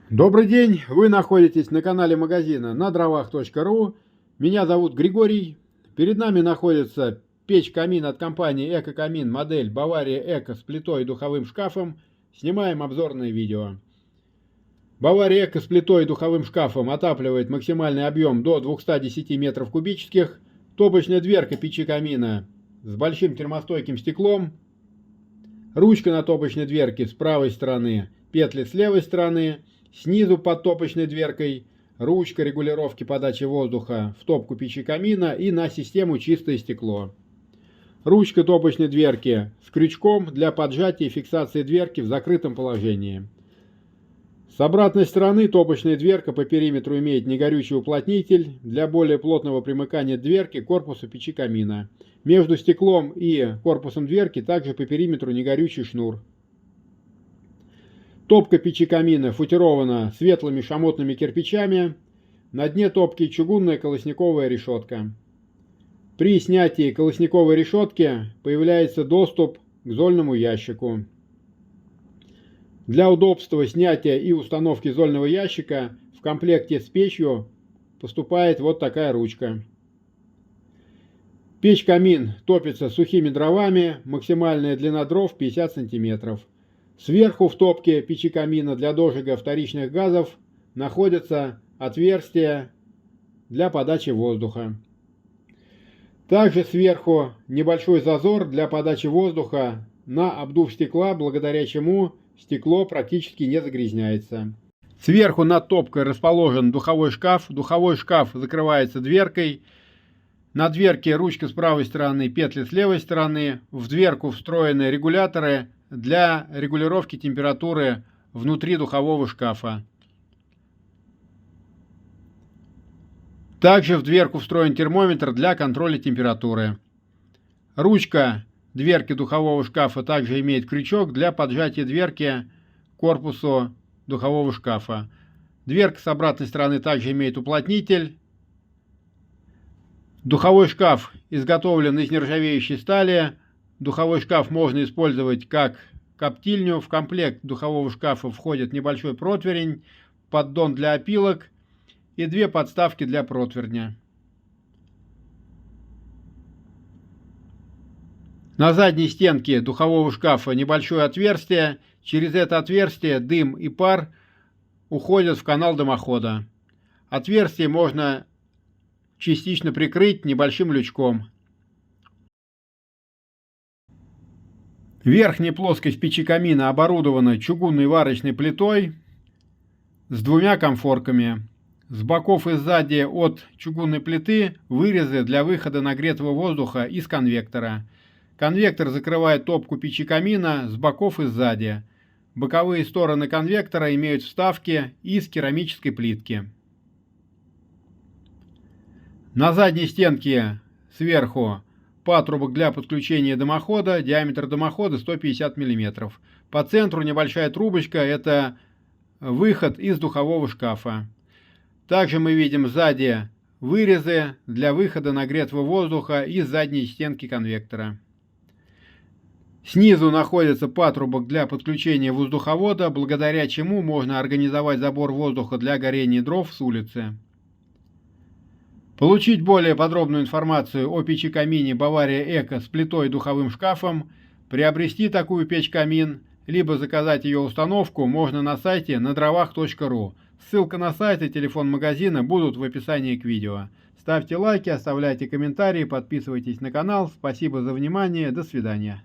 Добрый день! Вы находитесь на канале магазина на дровах.ру. Меня зовут Григорий. Перед нами находится печь-камин от компании Эко-Камин, модель Бавария Эко с плитой и духовым шкафом. Снимаем обзорное видео. Бавария Эко с плитой и духовым шкафом отапливает максимальный объем до 210 метров кубических. Топочная дверка печи-камина с большим термостойким стеклом. Ручка на топочной дверке с правой стороны, петли с левой стороны. Снизу под топочной дверкой ручка регулировки подачи воздуха в топку печи камина и на систему чистое стекло. Ручка топочной дверки с крючком для поджатия и фиксации дверки в закрытом положении. С обратной стороны топочная дверка по периметру имеет негорючий уплотнитель для более плотного примыкания дверки к корпусу печи камина. Между стеклом и корпусом дверки также по периметру негорючий шнур. Топка печи камина футирована светлыми шамотными кирпичами. На дне топки чугунная колосниковая решетка. При снятии колосниковой решетки появляется доступ к зольному ящику. Для удобства снятия и установки зольного ящика в комплекте с печью поступает вот такая ручка. Печь-камин топится сухими дровами, максимальная длина дров 50 см. Сверху в топке печи камина для дожига вторичных газов находится отверстие для подачи воздуха. Также сверху небольшой зазор для подачи воздуха на обдув стекла, благодаря чему стекло практически не загрязняется. Сверху над топкой расположен духовой шкаф. Духовой шкаф закрывается дверкой. На дверке ручка с правой стороны, петли с левой стороны. В дверку встроены регуляторы для регулировки температуры внутри духового шкафа. Также в дверку встроен термометр для контроля температуры. Ручка дверки духового шкафа также имеет крючок для поджатия дверки к корпусу духового шкафа. Дверка с обратной стороны также имеет уплотнитель. Духовой шкаф изготовлен из нержавеющей стали. Духовой шкаф можно использовать как коптильню. В комплект духового шкафа входит небольшой противень, поддон для опилок и две подставки для противня. На задней стенке духового шкафа небольшое отверстие. Через это отверстие дым и пар уходят в канал дымохода. Отверстие можно частично прикрыть небольшим лючком. Верхняя плоскость печи камина оборудована чугунной варочной плитой с двумя конфорками. С боков и сзади от чугунной плиты вырезы для выхода нагретого воздуха из конвектора. Конвектор закрывает топку печи камина с боков и сзади. Боковые стороны конвектора имеют вставки из керамической плитки. На задней стенке сверху патрубок для подключения дымохода, диаметр дымохода 150 мм. По центру небольшая трубочка, это выход из духового шкафа. Также мы видим сзади вырезы для выхода нагретого воздуха из задней стенки конвектора. Снизу находится патрубок для подключения воздуховода, благодаря чему можно организовать забор воздуха для горения дров с улицы. Получить более подробную информацию о печи-камине Бавария Эко с плитой и духовым шкафом, приобрести такую печь-камин, либо заказать ее установку можно на сайте на дровах.ру. Ссылка на сайт и телефон магазина будут в описании к видео. Ставьте лайки, оставляйте комментарии, подписывайтесь на канал. Спасибо за внимание. До свидания.